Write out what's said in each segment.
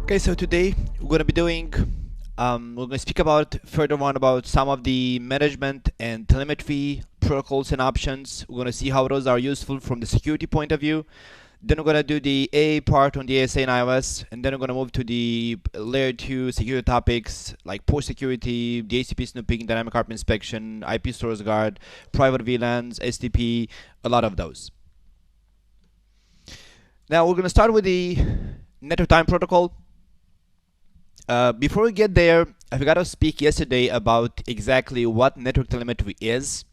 Okay, so today we're going to be doing, we're going to speak about further on about some of the management and telemetry protocols and options. We're going to see how those are useful from the security point of view. Then we're going to do the A part on the ASA and iOS, and then we're going to move to the layer 2 security topics like port security, DHCP snooping, dynamic ARP inspection, IP stores guard, private VLANs, STP, a lot of those. Now we're going to start with the network time protocol. Before we get there, I forgot to speak yesterday about exactly what network telemetry is.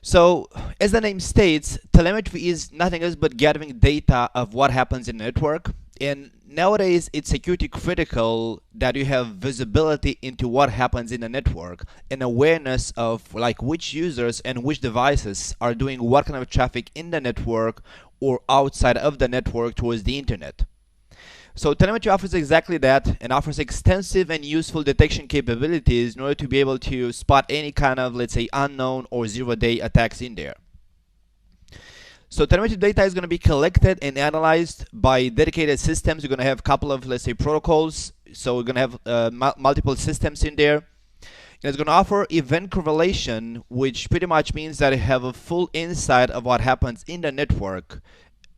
So, as the name states, telemetry is nothing else but gathering data of what happens in the network. And nowadays, it's security critical that you have visibility into what happens in the network and awareness of like which users and which devices are doing what kind of traffic in the network or outside of the network towards the internet. So telemetry offers exactly that and offers extensive and useful detection capabilities in order to be able to spot any kind of, let's say, unknown or zero-day attacks in there. So telemetry data is going to be collected and analyzed by dedicated systems. We're going to have a couple of, let's say, protocols. So we're going to have multiple systems in there. And it's going to offer event correlation, which pretty much means that you have a full insight of what happens in the network,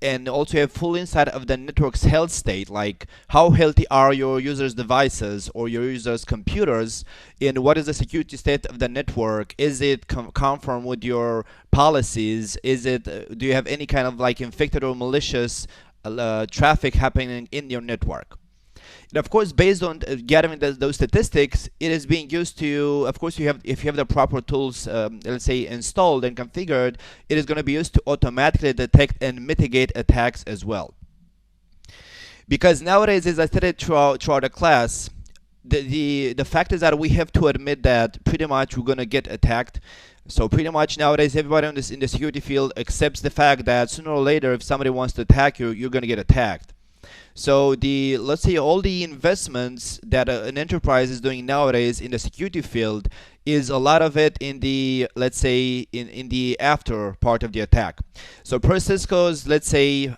and also have full insight of the network's health state, like how healthy are your users' devices or your users' computers, and what is the security state of the network. Is it conform with your policies? Is it do you have any kind of like infected or malicious traffic happening in your network? And of course, based on gathering those statistics, it is being used to, of course, if you have the proper tools, let's say, installed and configured, it is going to be used to automatically detect and mitigate attacks as well. Because nowadays, as I stated throughout the class, the fact is that we have to admit that pretty much we're going to get attacked. So pretty much nowadays, everybody in the security field accepts the fact that sooner or later, if somebody wants to attack you, you're going to get attacked. So let's say all the investments that an enterprise is doing nowadays in the security field is a lot of it in the, let's say, in the after part of the attack. So per CISCO's, let's say,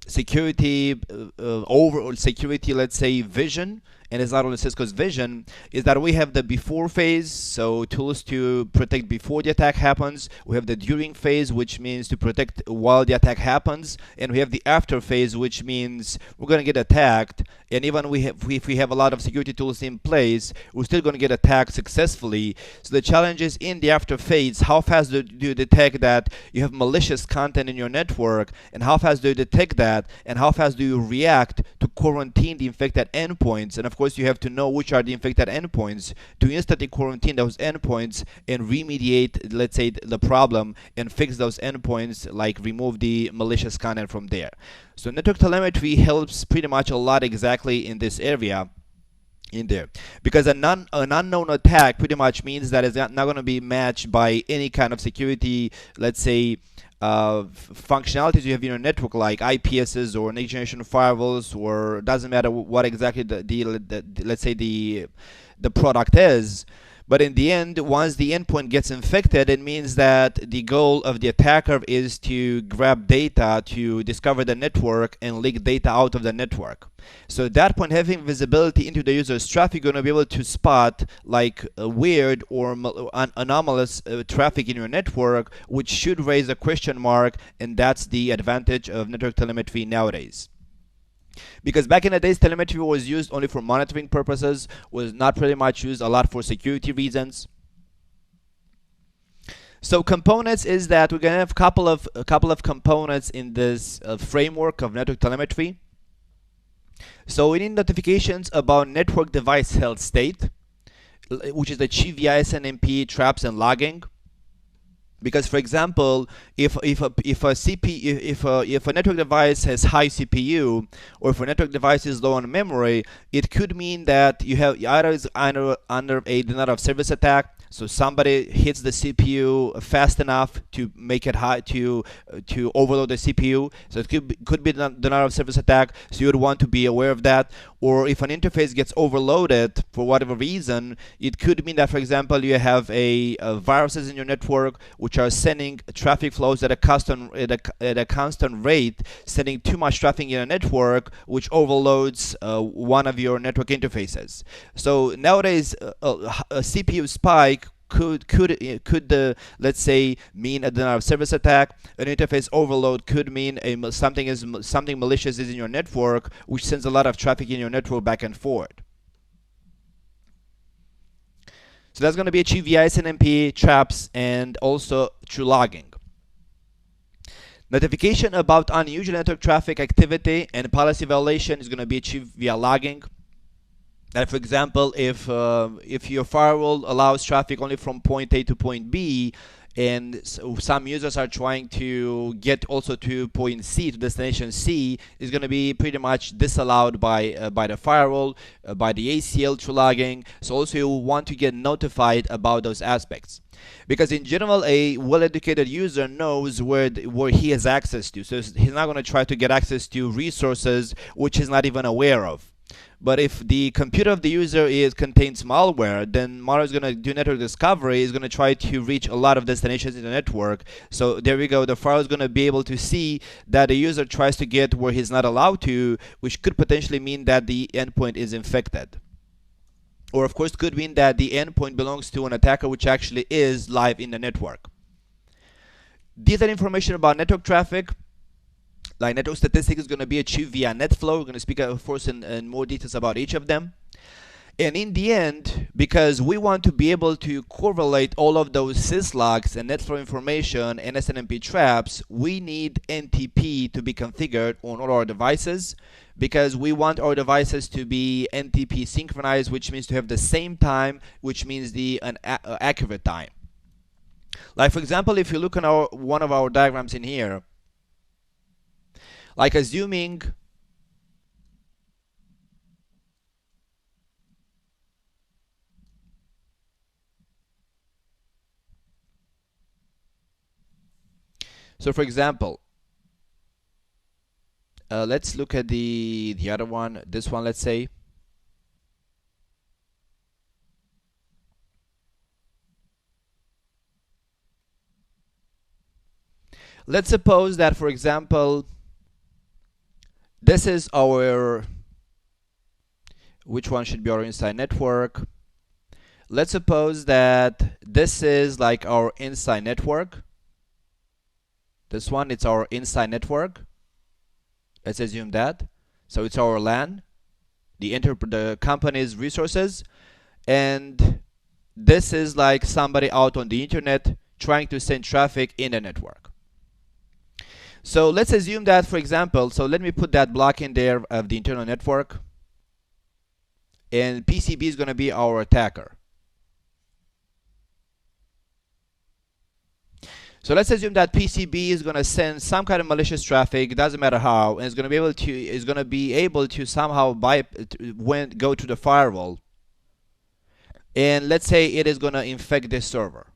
security overall security, let's say, vision, and it's not only CISCO's vision, is that we have the before phase, so tools to protect before the attack happens. We have the during phase, which means to protect while the attack happens, and we have the after phase, which means we're going to get attacked, and even if we have a lot of security tools in place, we're still going to get attacked successfully. So the challenge is in the after phase, how fast do you detect that you have malicious content in your network, and how fast do you detect that, and how fast do you react to quarantine the infected endpoints. And of course, you have to know which are the infected endpoints to instantly quarantine those endpoints and remediate, let's say, the problem and fix those endpoints, like remove the malicious content from there. So network telemetry helps pretty much a lot exactly in this area in there, because an unknown attack pretty much means that it's not going to be matched by any kind of security, let's say, functionalities you have in your network, like IPSs or next generation firewalls, or doesn't matter what exactly let's say the product is. But in the end, once the endpoint gets infected, it means that the goal of the attacker is to grab data to discover the network and leak data out of the network. So at that point, having visibility into the user's traffic, you're going to be able to spot like weird or anomalous traffic in your network, which should raise a question mark, and that's the advantage of network telemetry nowadays. Because back in the days, telemetry was used only for monitoring purposes, was not pretty much used a lot for security reasons. So components is that we're gonna have a couple of components in this framework of network telemetry. So we need notifications about network device health state, which is the CCNP, traps and logging. Because, for example, if a network device has high CPU, or if a network device is low on memory, it could mean that you have either is under a denial of service attack. So somebody hits the CPU fast enough to make it high to overload the CPU. So it could be denial of service attack. So you would want to be aware of that. or if an interface gets overloaded for whatever reason, it could mean that, for example, you have viruses in your network which are sending traffic flows at a constant rate, sending too much traffic in a network, which overloads one of your network interfaces. So nowadays, a CPU spike could let's say mean a denial of service attack. An interface overload could mean something malicious is in your network, which sends a lot of traffic in your network back and forth. So that's going to be achieved via CCNP, traps, and also through logging. Notification about unusual network traffic activity and policy violation is going to be achieved via logging. That, for example, if your firewall allows traffic only from point A to point B, and so some users are trying to get also to point C, to destination C, is going to be pretty much disallowed by the firewall, by the ACL through logging. So also you want to get notified about those aspects, because in general a well-educated user knows where he has access to. So he's not going to try to get access to resources which he's not even aware of. But if the computer of the user contains malware, then malware is going to do network discovery, is going to try to reach a lot of destinations in the network. So there we go, the firewall is going to be able to see that the user tries to get where he's not allowed to, which could potentially mean that the endpoint is infected. Or of course could mean that the endpoint belongs to an attacker which actually is live in the network. Detailed information about network traffic, like network statistics, is going to be achieved via NetFlow. We're going to speak, of course, in more details about each of them. And in the end, because we want to be able to correlate all of those syslogs and NetFlow information and CCNP traps, we need NTP to be configured on all our devices, because we want our devices to be NTP synchronized, which means to have the same time, which means an accurate time. Like, for example, if you look at one of our diagrams in here, like assuming so for example, let's look at the other one, this one, let's say. Let's suppose that, for example, this is our, which one should be our inside network? Let's suppose that this is like our inside network. This one, it's our inside network. Let's assume that. So it's our LAN, the company's resources, and this is like somebody out on the internet trying to send traffic in the network. So let's assume that, for example, so let me put that block in there of the internal network, and PCB is going to be our attacker. So let's assume that PCB is going to send some kind of malicious traffic, doesn't matter how, and it's going to be able to somehow go to the firewall, and let's say it is going to infect this server.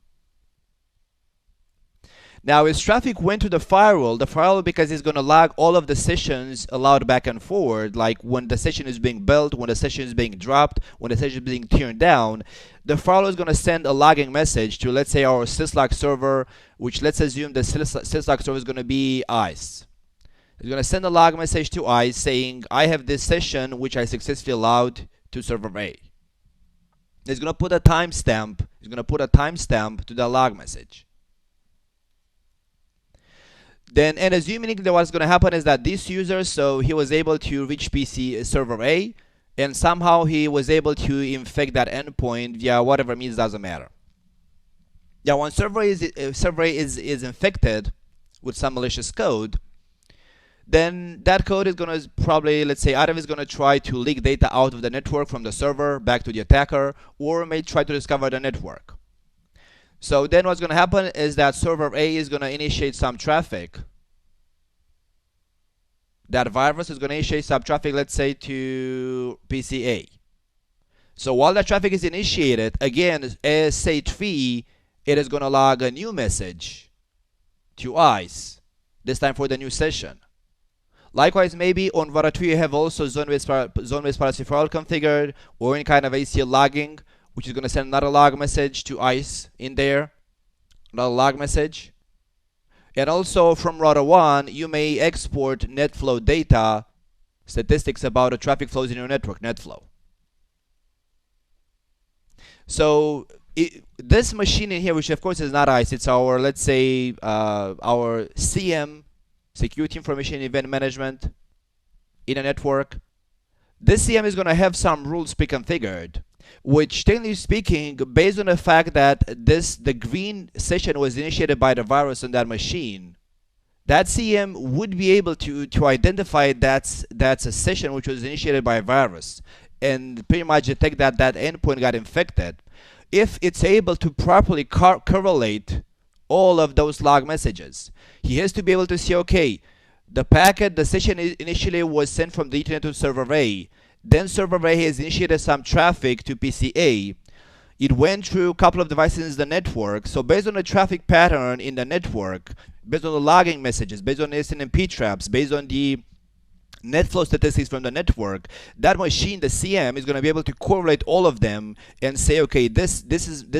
Now, if traffic went to the firewall, because it's going to log all of the sessions allowed back and forward, like when the session is being built, when the session is being dropped, when the session is being turned down, the firewall is going to send a logging message to, let's say, our syslog server, which let's assume the syslog server is going to be ICE. It's going to send a log message to ICE saying, I have this session which I successfully allowed to server A. It's going to put a timestamp. It's going to put a timestamp to the log message. Then, and assuming that what's going to happen is that this user, so he was able to reach PC server A, and somehow he was able to infect that endpoint via whatever means, doesn't matter. Now, when server A is infected with some malicious code, then that code is going to probably, let's say, either is going to try to leak data out of the network from the server back to the attacker, or may try to discover the network. So then what's going to happen is that server A is going to initiate some traffic. That virus is going to initiate some traffic, let's say, to PC A. So while that traffic is initiated, again, as SH3, it is going to log a new message to ICE, this time for the new session. Likewise, maybe on router 2 you have also zone-based policy firewall configured, or any kind of ACL logging, which is going to send another log message to ICE in there, another log message. And also from router 1, you may export net flow data, statistics about the traffic flows in your network, net flow. So this machine in here, which of course is not ICE, it's our, let's say, our CM, Security Information Event Management, in a network. This CM is going to have some rules pre-configured, which, technically speaking, based on the fact that the green session was initiated by the virus on that machine, that CM would be able to identify that's a session which was initiated by a virus, and pretty much detect that that endpoint got infected. If it's able to properly correlate all of those log messages, he has to be able to see, okay, the session initially was sent from the Ethernet to server A, then server A has initiated some traffic to PCA. It went through a couple of devices in the network. So based on the traffic pattern in the network, based on the logging messages, based on the CCNP traps, based on the net flow statistics from the network, that machine, the CM, is going to be able to correlate all of them and say, okay, this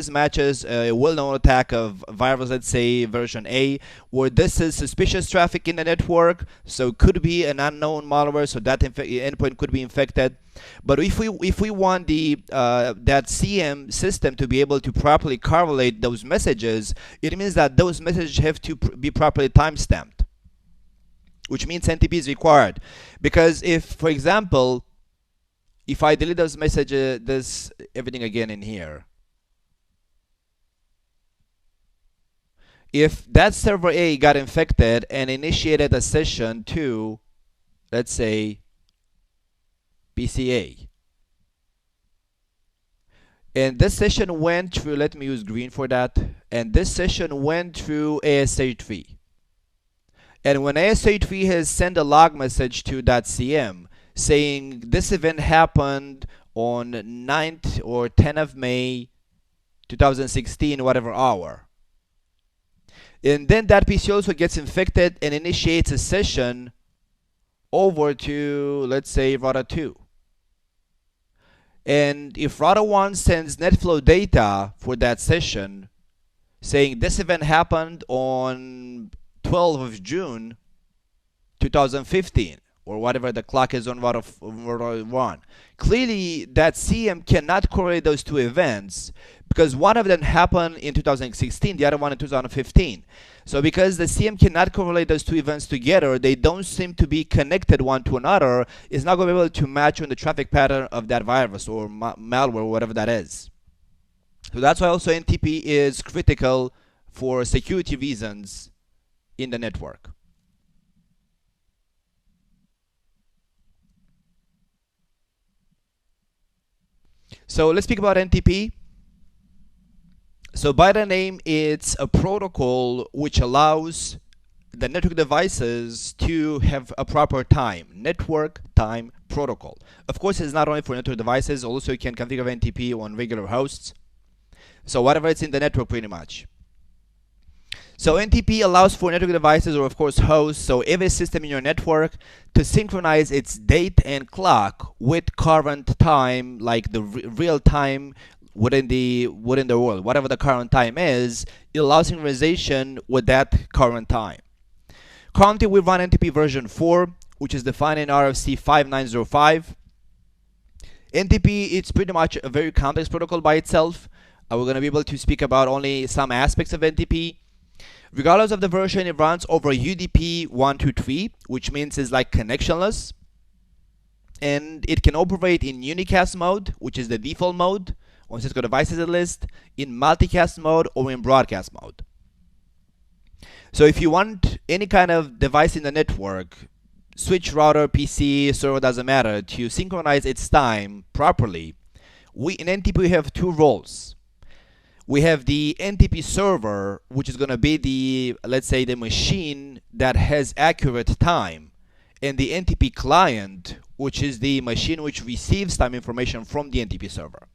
matches a well-known attack of virus, let's say version A, or this is suspicious traffic in the network, so it could be an unknown malware, so that endpoint could be infected. But if we want that CM system to be able to properly correlate those messages, it means that those messages have to be properly timestamped, which means NTP is required. Because if, for example, if I delete those messages, everything again in here, if that server A got infected and initiated a session to, let's say, PCA, and this session went through, let me use green for that, and this session went through ASA3. And when ASA3 has sent a log message to that CM saying this event happened on 9th or 10th of May 2016, whatever hour, and then that PC also gets infected and initiates a session over to, let's say, router 2. And if router 1 sends netflow data for that session saying this event happened on 12th of June 2015, or whatever the clock is on router 1, clearly that CM cannot correlate those two events because one of them happened in 2016, the other one in 2015. So because the CM cannot correlate those two events together, they don't seem to be connected one to another, it's not going to be able to match on the traffic pattern of that virus or malware or whatever that is. So that's why also NTP is critical for security reasons in the network. So let's speak about NTP. So by the name, it's a protocol which allows the network devices to have a proper time, network time protocol. Of course, it's not only for network devices, also you can configure NTP on regular hosts. So whatever it's in the network pretty much. So NTP allows for network devices, or of course hosts, so every system in your network, to synchronize its date and clock with current time, like the real time within the world. Whatever the current time is, it allows synchronization with that current time. Currently we run NTP version 4, which is defined in RFC 5905. NTP, it's pretty much a very complex protocol by itself. We're going to be able to speak about only some aspects of NTP. Regardless of the version, it runs over UDP 123, which means it's like connectionless. And it can operate in unicast mode, which is the default mode on Cisco devices at least, in multicast mode or in broadcast mode. So if you want any kind of device in the network, switch, router, PC, server, doesn't matter, to synchronize its time properly, in NTP we have two roles. We have the NTP server, which is going to be the, let's say, the machine that has accurate time, and the NTP client, which is the machine which receives time information from the NTP server.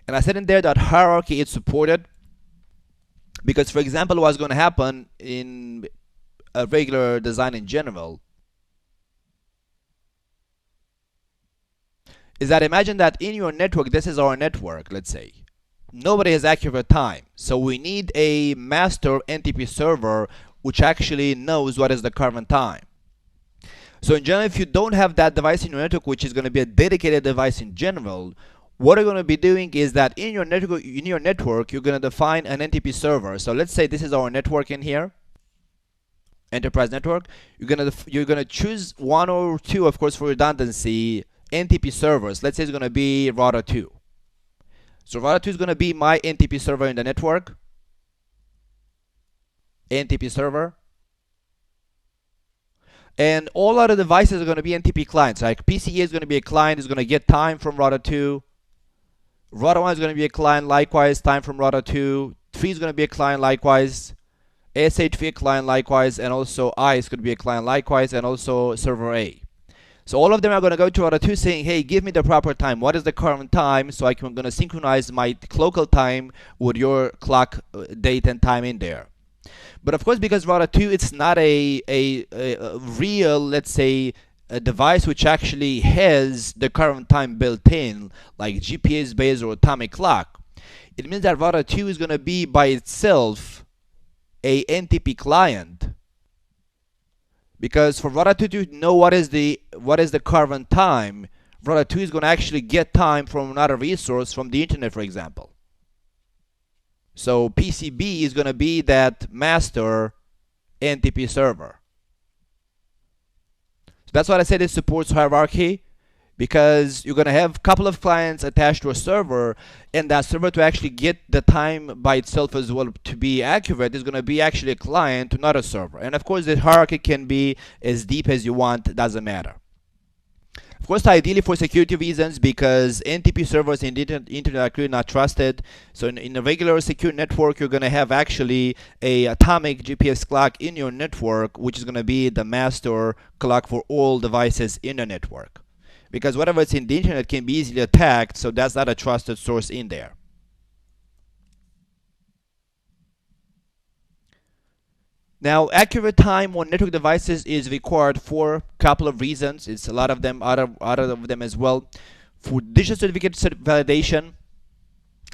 And I said in there that hierarchy is supported because, for example, what's going to happen in a regular design in general, is that imagine that in your network, this is our network, let's say. Nobody has accurate time. So we need a master NTP server which actually knows what is the current time. So in general, if you don't have that device in your network, which is going to be a dedicated device in general, what you're going to be doing is that in your network, you're going to define an NTP server. So let's say this is our network in here, enterprise network. You're gonna choose one or two, of course, for redundancy, NTP servers. Let's say it's going to be router 2. So router 2 is going to be my NTP server in the network. NTP server. And all other devices are going to be NTP clients. Like PCE is going to be a client, is going to get time from router 2. Router 1 is going to be a client, likewise, time from router 2. 3 is going to be a client, likewise. SHV client, likewise. And also ICE could be a client, likewise. And also server A. So all of them are going to go to router 2 saying, hey, give me the proper time. What is the current time? So I'm going to synchronize my local time with your clock date and time in there. But of course, because router 2, it's not a real, let's say, a device which actually has the current time built in, like GPS based or atomic clock. It means that router 2 is going to be by itself a NTP client. Because for router 2 to know what is the current time, router 2 is going to actually get time from another resource, from the internet, for example. So PCB is going to be that master NTP server. So that's why I said it supports hierarchy, because you're going to have a couple of clients attached to a server, and that server, to actually get the time by itself as well to be accurate, is going to be actually a client to another server. And of course, the hierarchy can be as deep as you want, it doesn't matter. Of course, ideally for security reasons, because NTP servers in the internet are clearly not trusted. So in a regular secure network, you're going to have actually a atomic GPS clock in your network, which is going to be the master clock for all devices in the network. Because whatever is in the internet can be easily attacked, so that's not a trusted source in there. Now, accurate time on network devices is required for a couple of reasons. It's a lot of them, out of them as well. For digital certificate validation.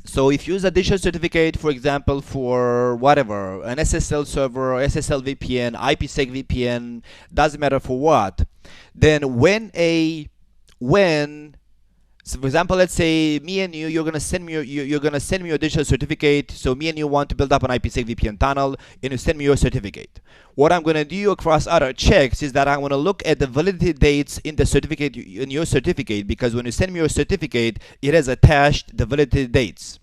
So if you use a digital certificate, for example, for whatever, an SSL server, SSL VPN, IPsec VPN, doesn't matter for what, then so for example, let's say me and you, you're gonna send me your digital certificate. So me and you want to build up an IPsec VPN tunnel, and you send me your certificate. What I'm gonna do across other checks is that I'm gonna look at the validity dates in the certificate, in your certificate, because when you send me your certificate, it has attached the validity dates.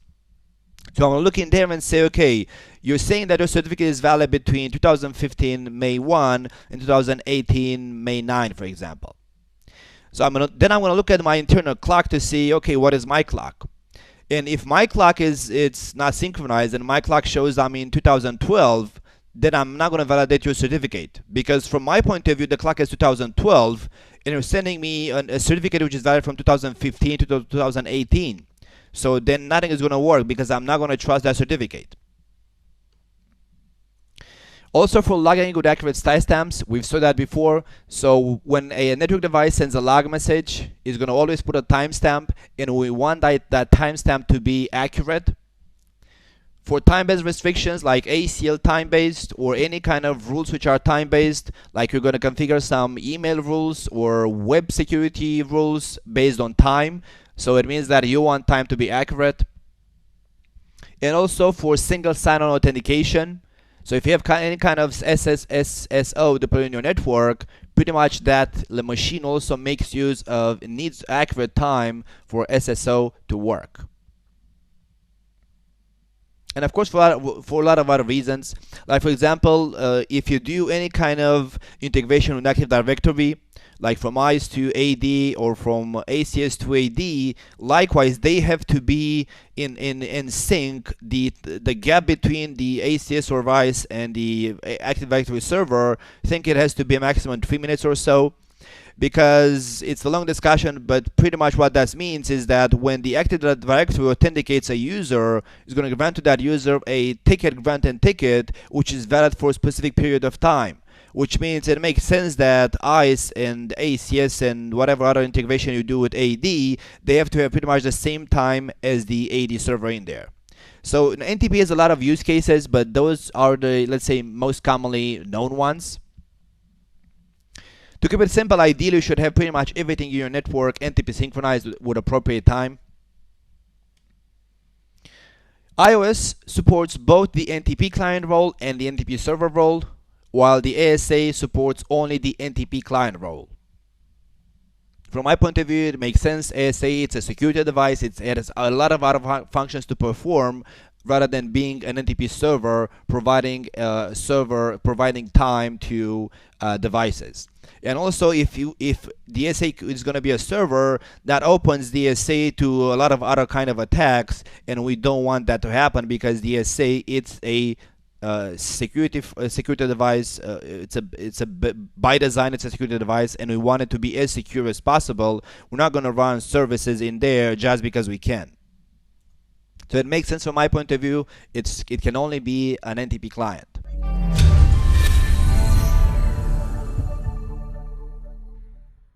So I'm gonna look in there and say, okay, you're saying that your certificate is valid between 2015 May 1 and 2018 May 9, for example. So I'm gonna look at my internal clock to see, okay, what is my clock? And if my clock it's not synchronized and my clock shows I'm in 2012, then I'm not gonna validate your certificate, because from my point of view, the clock is 2012, and you're sending me a certificate which is valid from 2015 to 2018. So then nothing is gonna work, because I'm not gonna trust that certificate. Also, for logging with accurate timestamps, we've saw that before. So when a network device sends a log message, it's going to always put a timestamp, and we want that timestamp to be accurate. For time-based restrictions like ACL time-based, or any kind of rules which are time-based, like you're going to configure some email rules or web security rules based on time. So it means that you want time to be accurate. And also for single sign-on authentication. So if you have any kind of SSO deployed in your network, pretty much that the machine also makes use of, needs accurate time for SSO to work. And of course, for a lot of other reasons, like for example, if you do any kind of integration with Active Directory, like from ICE to AD or from ACS to AD, likewise, they have to be in sync. The gap between the ACS or ICE and the Active Directory server, I think it has to be a maximum 3 minutes or so, because it's a long discussion, but pretty much what that means is that when the Active Directory authenticates a user, it's going to grant to that user a ticket, grant and ticket, which is valid for a specific period of time. which means it makes sense that ICE and ACS and whatever other integration you do with AD, they have to have pretty much the same time as the AD server in there. So NTP has a lot of use cases, but those are the, let's say, most commonly known ones. To keep it simple, ideally you should have pretty much everything in your network NTP synchronized with appropriate time. iOS supports both the NTP client role and the NTP server role, while the ASA supports only the NTP client role. From my point of view, it makes sense. ASA, it's a security device. It has a lot of other functions to perform rather than being an NTP server providing time to devices. And also, if the SA is going to be a server, that opens the SA to a lot of other kind of attacks, and we don't want that to happen because the SA, it's a security device. By design, it's a security device, and we want it to be as secure as possible. We're not going to run services in there just because we can. So it makes sense from my point of view. It can only be an NTP client.